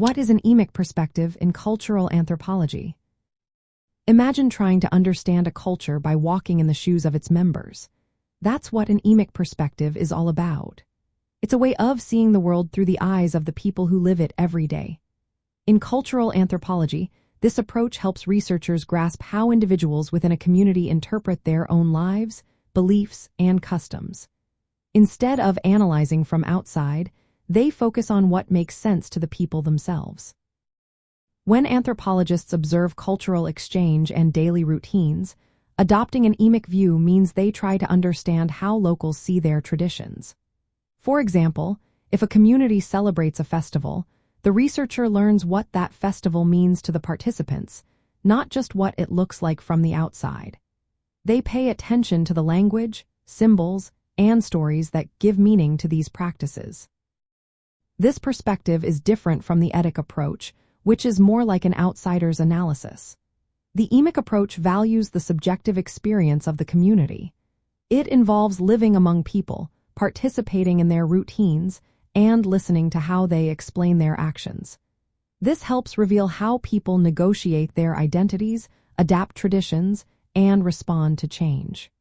What is an Emic perspective in cultural anthropology? Imagine trying to understand a culture by walking in the shoes of its members. That's what an Emic perspective is all about. It's a way of seeing the world through the eyes of the people who live it every day. In cultural anthropology, this approach helps researchers grasp how individuals within a community interpret their own lives, beliefs, and customs. Instead of analyzing from outside, they focus on what makes sense to the people themselves. When anthropologists observe cultural exchange and daily routines, adopting an Emic view means they try to understand how locals see their traditions. For example, if a community celebrates a festival, the researcher learns what that festival means to the participants, not just what it looks like from the outside. They pay attention to the language, symbols, and stories that give meaning to these practices. This perspective is different from the etic approach, which is more like an outsider's analysis. The Emic approach values the subjective experience of the community. It involves living among people, participating in their routines, and listening to how they explain their actions. This helps reveal how people negotiate their identities, adapt traditions, and respond to change.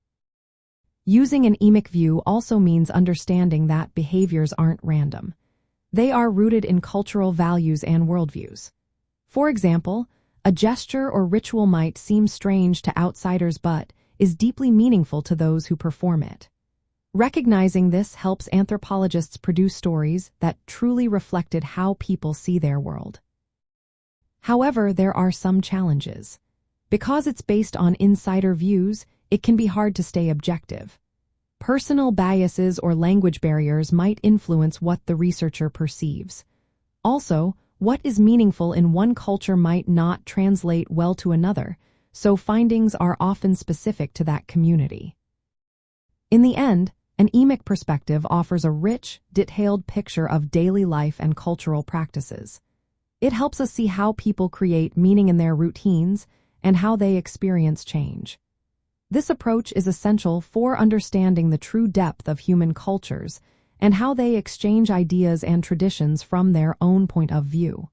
Using an Emic view also means understanding that behaviors aren't random. They are rooted in cultural values and worldviews. For example, a gesture or ritual might seem strange to outsiders but is deeply meaningful to those who perform it. Recognizing this helps anthropologists produce stories that truly reflected how people see their world. However, there are some challenges. Because it's based on insider views, it can be hard to stay objective. Personal biases or language barriers might influence what the researcher perceives. Also, what is meaningful in one culture might not translate well to another, so findings are often specific to that community. In the end, an Emic perspective offers a rich, detailed picture of daily life and cultural practices. It helps us see how people create meaning in their routines and how they experience change. This approach is essential for understanding the true depth of human cultures and how they exchange ideas and traditions from their own point of view.